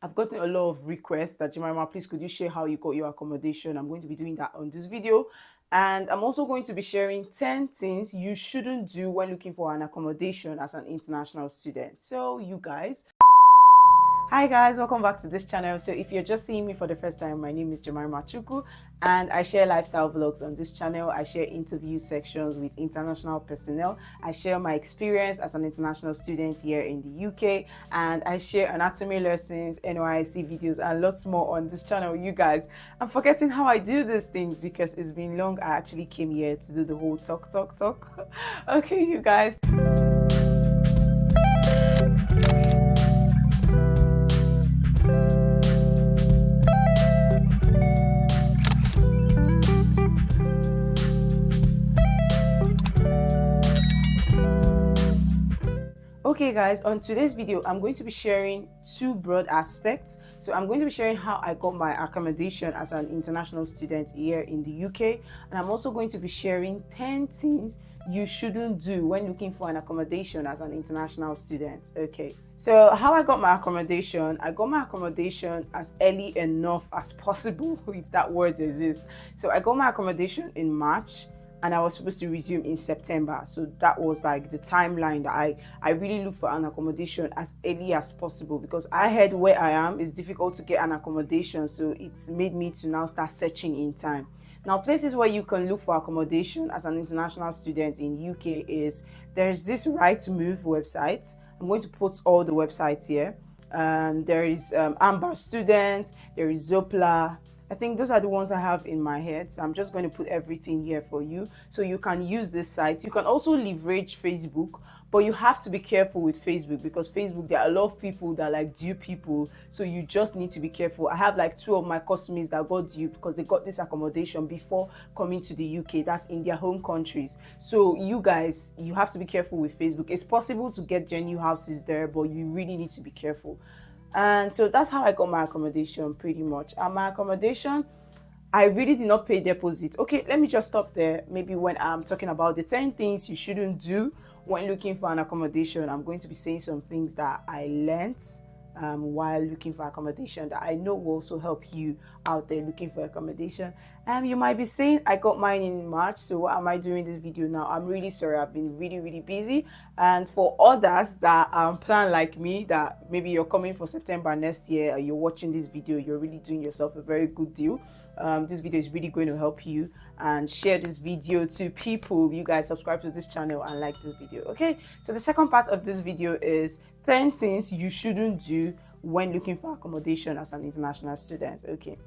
I've gotten a lot of requests that Jemima, please could you share how you got your accommodation? I'm going to be doing that on this video. And I'm also going to be sharing 10 things you shouldn't do when looking for an accommodation as an international student. So you guys, hi guys, welcome back to this channel. So if you're just seeing me for the first time, my name is Jemimasthinktankinitiative and I share lifestyle vlogs on this channel. I share interview sections with international personnel. I share my experience as an international student here in the UK, and I share anatomy lessons, NYSC videos and lots more on this channel. You guys, I'm forgetting how I do these things because it's been long. I actually came here to do the whole talk. Okay, you guys. Okay guys, on today's video I'm going to be sharing two broad aspects. So I'm going to be sharing how I got my accommodation as an international student here in the UK, and I'm also going to be sharing 10 things you shouldn't do when looking for an accommodation as an international student. Okay, so how I got my accommodation, I got my accommodation as early enough as possible, if that word exists. So I got my accommodation in March and I was supposed to resume in September. So that was like the timeline that I really look for an accommodation as early as possible, because I heard where I am it's difficult to get an accommodation, so it's made me to now start searching in time. Now, places where you can look for accommodation as an international student in UK is, there's this Rightmove website. I'm going to put all the websites here. There is Amber Student, there is Zoopla. I think those are the ones I have in my head. So I'm just going to put everything here for you so you can use this site. You can also leverage Facebook, but you have to be careful with Facebook because Facebook, there are a lot of people that like dupe people. So you just need to be careful. I have like 2 of my customers that got duped because they got this accommodation before coming to the UK. That's in their home countries. So you guys, you have to be careful with Facebook. It's possible to get genuine houses there, but you really need to be careful. And so that's how I got my accommodation pretty much. And my accommodation, I really did not pay deposit. Okay, let me just stop there. Maybe when I'm talking about the 10 things you shouldn't do when looking for an accommodation, I'm going to be saying some things that I learned while looking for accommodation that I know will also help you out there looking for accommodation. You might be saying, I got mine in March, so what am I doing this video now? I'm really sorry, I've been really busy. And for others that plan like me, that maybe you're coming for September next year, or you're watching this video, you're really doing yourself a very good deal. This video is really going to help you, and share this video to people. You guys subscribe to this channel and like this video. Okay, so the second part of this video is 10 things you shouldn't do when looking for accommodation as an international student. Okay,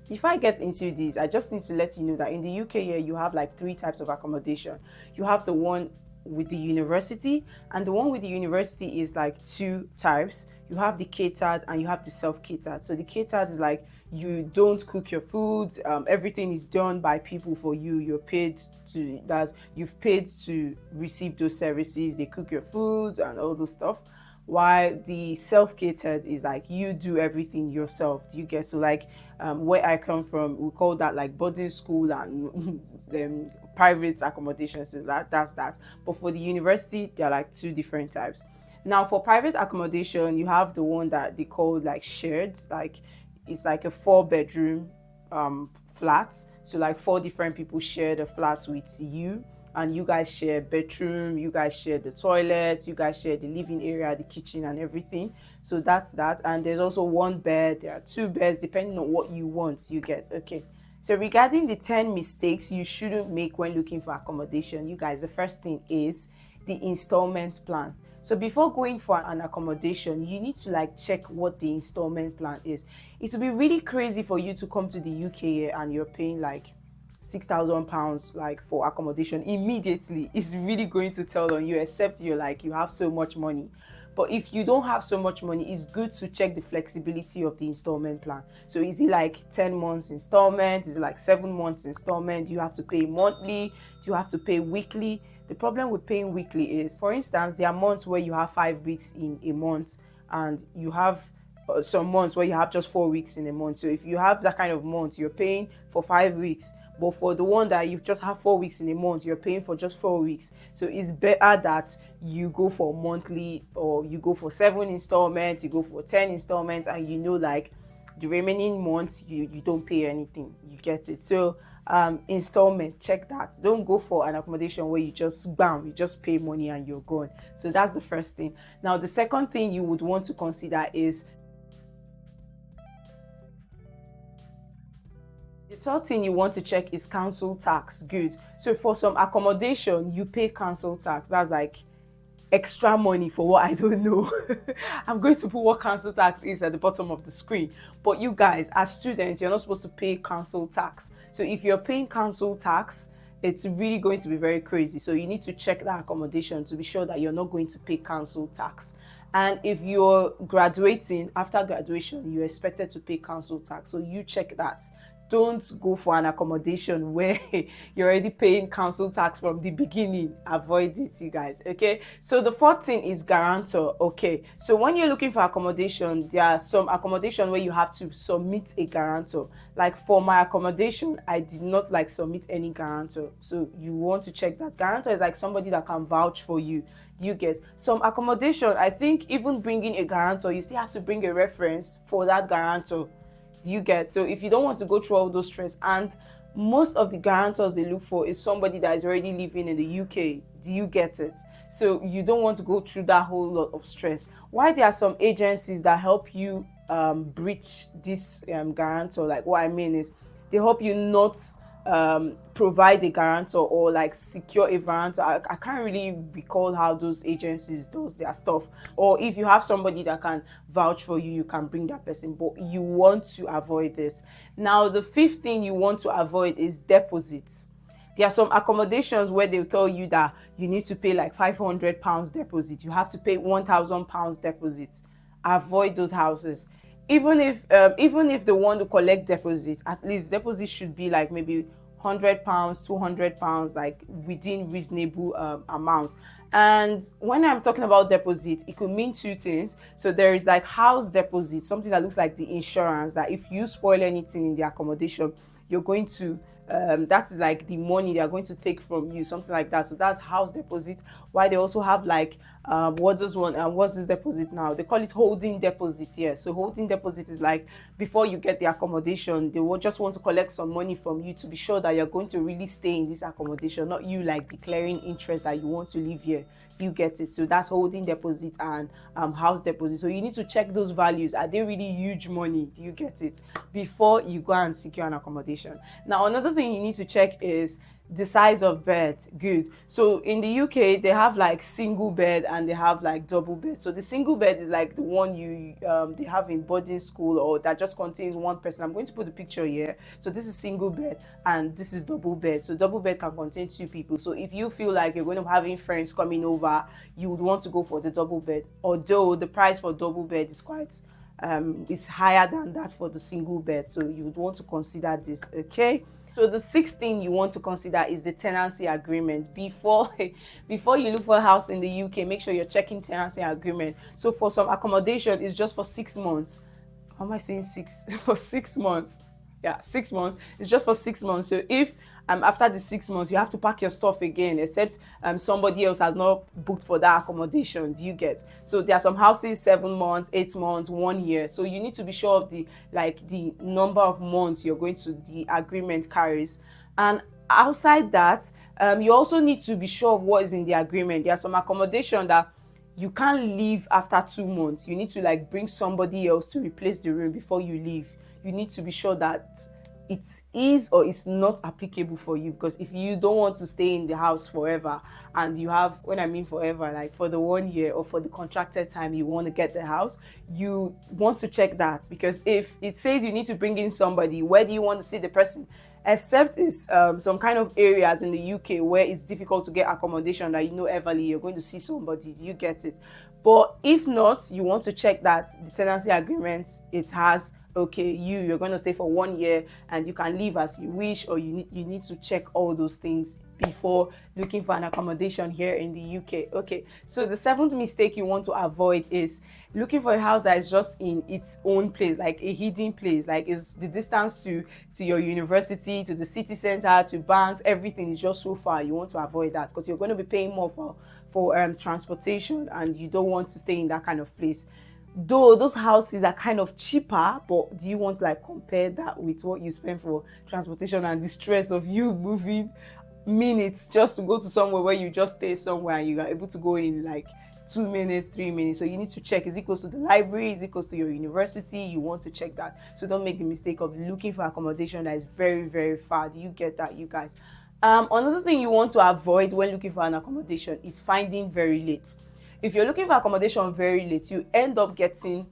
before I get into these, I just need to let you know that in the UK here you have like 3 types of accommodation. You have the one with the university, and the one with the university is like 2 types. You have the catered and you have the self-catered. So the catered is like, you don't cook your food, everything is done by people for you. You're paid to, you've paid to receive those services. They cook your food and all those stuff. While the self-catered is like, you do everything yourself. Do you get? So like where I come from, we call that like boarding school and private accommodation. So that's that. But for the university, there are like 2 different types. Now for private accommodation, you have the one that they call like shared, like it's like a 4-bedroom flat. So like 4 different people share the flat with you, and you guys share bedroom, you guys share the toilets, you guys share the living area, the kitchen and everything. So that's that. And there's also 1 bed, there are 2 beds depending on what you want, you get. Okay, so regarding the 10 mistakes you shouldn't make when looking for accommodation, you guys, the first thing is the installment plan. So before going for an accommodation, you need to like check what the installment plan is. It will be really crazy for you to come to the UK and you're paying like £6,000 like for accommodation immediately. It's really going to tell on you, except you're like, you have so much money. But if you don't have so much money, it's good to check the flexibility of the installment plan. So is it like 10 months installment? Is it like 7 months installment? Do you have to pay monthly? Do you have to pay weekly? The problem with paying weekly is, for instance, there are months where you have 5 weeks in a month, and you have some months where you have just 4 weeks in a month. So if you have that kind of month, you're paying for 5 weeks. but for the one that you just have 4 weeks in a month, you're paying for just 4 weeks. So it's better that you go for monthly, or you go for 7 installments, you go for 10 installments, and like the remaining months you don't pay anything. You get it? So installment, check that. Don't go for an accommodation where you just pay money and you're gone. So that's the first thing. Now the second thing you would want to consider is, the third thing you want to check is council tax. Good. So for some accommodation, you pay council tax. That's like extra money for what I don't know. I'm going to put what council tax is at the bottom of the screen. But you guys, as students, you're not supposed to pay council tax. So if you're paying council tax, it's really going to be very crazy. So you need to check that accommodation to be sure that you're not going to pay council tax. And if you're graduating, after graduation, you're expected to pay council tax. So you check that. Don't go for an accommodation where you're already paying council tax from the beginning. Avoid it, you guys. Okay. So the fourth thing is guarantor. Okay. So when you're looking for accommodation, there are some accommodation where you have to submit a guarantor. Like for my accommodation, I did not submit any guarantor. So you want to check that. Guarantor is like somebody that can vouch for you. You get some accommodation. I think even bringing a guarantor, you still have to bring a reference for that guarantor. You get? So if you don't want to go through all those stress, and most of the guarantors they look for is somebody that is already living in the UK. Do you get it? So you don't want to go through that whole lot of stress. Why there are some agencies that help you breach this guarantor? Like what I mean is, they help you not provide a guarantor or secure a guarantor. I can't really recall how those agencies does their stuff. Or if you have somebody that can vouch for you, you can bring that person, but you want to avoid this. Now the fifth thing you want to avoid is deposits. There are some accommodations where they'll tell you that you need to pay £500 deposit. You have to pay £1,000 deposit. Avoid those houses. Even if they want to collect deposit, at least deposit should be maybe £100, £200, within reasonable amount. And when I'm talking about deposit, it could mean two things. So there is house deposit, something that looks like the insurance, that if you spoil anything in the accommodation, you're going to that is the money they are going to take from you, something like that. So that's house deposit. Why they also have what's this deposit now? They call it holding deposit. Yeah. So holding deposit is before you get the accommodation, they will just want to collect some money from you to be sure that you're going to really stay in this accommodation, not you declaring interest that you want to live here. You get it? So that's holding deposit and house deposit. So you need to check those values. Are they really huge money? Do you get it? Before you go and secure an accommodation. Now another thing you need to check is the size of bed. Good. So in the UK, they have single bed and they have double bed. So the single bed is the one you they have in boarding school, or that just contains one person. I'm going to put the picture here. So this is single bed and this is double bed. So double bed can contain 2 people. So if you feel like you're going to be having friends coming over, you would want to go for the double bed. Although the price for double bed is quite is higher than that for the single bed. So you would want to consider this. Okay. So the sixth thing you want to consider is the tenancy agreement. Before you look for a house in the UK, make sure you're checking tenancy agreement. So for some accommodation, it's just for 6 months. How am I saying 6? For 6 months. Yeah, 6 months. It's just for 6 months. So if after the 6 months, you have to pack your stuff again, except somebody else has not booked for that accommodation. Do you get? So there are some houses 7 months, 8 months, 1 year. So you need to be sure of the number of months you're going to the agreement carries. And outside that, you also need to be sure of what is in the agreement. There are some accommodation that you can't leave after 2 months. You need to bring somebody else to replace the room before you leave. You need to be sure that it is or is not applicable for you, because if you don't want to stay in the house forever, and you have, when I mean forever, for the 1 year or for the contracted time you want to get the house, you want to check that. Because if it says you need to bring in somebody, where do you want to see the person? Except it's some kind of areas in the UK where it's difficult to get accommodation that everly you're going to see somebody. Do you get it? But if not, you want to check that the tenancy agreement, it has, okay, you're going to stay for 1 year and you can leave as you wish, or you need to check all those things before looking for an accommodation here in the UK. Okay, so the 7th mistake you want to avoid is looking for a house that is just in its own place, like a hidden place, like is the distance to your university, to the city center, to banks, everything is just so far. You want to avoid that because you're going to be paying more for transportation, and you don't want to stay in that kind of place. Though those houses are kind of cheaper, but do you want to like compare that with what you spend for transportation and the stress of you moving minutes just to go to somewhere where you just stay somewhere and you are able to go in like 2 minutes, 3 minutes? So you need to check, is it close to the library, is it close to your university? You want to check that, so don't make the mistake of looking for accommodation that is very, very far. Do you get that, you guys? Another thing you want to avoid when looking for an accommodation is finding very late. If you're looking for accommodation very late, you end up getting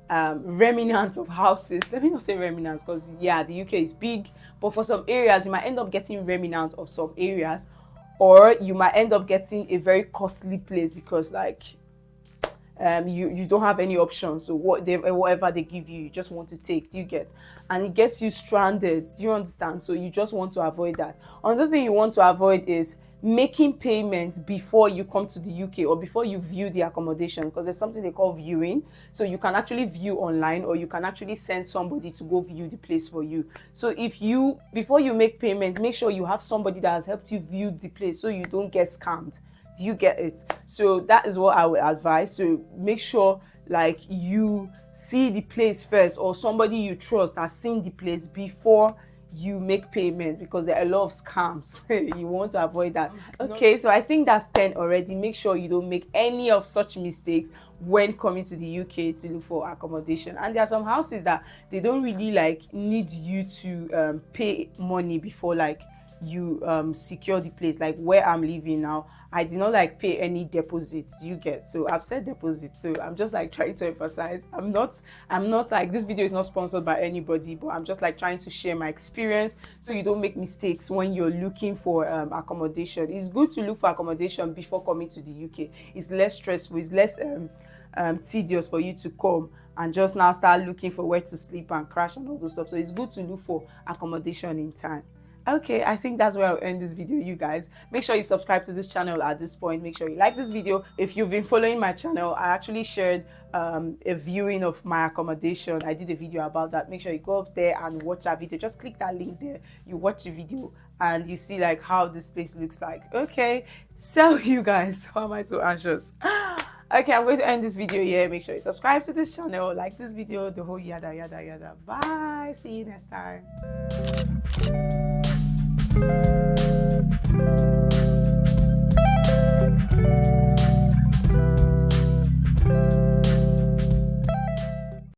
remnants of houses. Let me not say remnants because yeah, the UK is big, but for some areas you might end up getting remnants of some areas, or you might end up getting a very costly place because like you don't have any options, so whatever they give you, you just want to take. Do you get? And it gets you stranded. You understand? So you just want to avoid that. Another thing you want to avoid is making payments before you come to the UK or before you view the accommodation, because there's something they call viewing. So you can actually view online, or you can actually send somebody to go view the place for you. So before you make payment, make sure you have somebody that has helped you view the place so you don't get scammed. Do you get it? So that is what I would advise. So make sure like you see the place first, or somebody you trust has seen the place before you make payment, because there are a lot of scams. You want to avoid that. Okay, so I think that's 10 already. Make sure you don't make any of such mistakes when coming to the UK to look for accommodation. And there are some houses that they don't really like need you to pay money before like you secure the place. Like where I'm living now, I did not like pay any deposits. You get? So I've said deposits, so I'm just like trying to emphasize, I'm not like, this video is not sponsored by anybody, but I'm just like trying to share my experience so you don't make mistakes when you're looking for accommodation. It's good to look for accommodation before coming to the UK. It's less stressful, it's less tedious for you to come and just now start looking for where to sleep and crash and all those stuff. So it's good to look for accommodation in time. Okay, I think that's where I'll end this video, you guys. Make sure you subscribe to this channel at this point. Make sure you like this video. If you've been following my channel, I actually shared a viewing of my accommodation. I did a video about that. Make sure you go up there and watch that video. Just click that link there. You watch the video and you see like how this place looks like. Okay, so you guys, why am I so anxious? Okay, I'm going to end this video here. Make sure you subscribe to this channel, like this video, the whole yada yada yada. Bye, see you next time.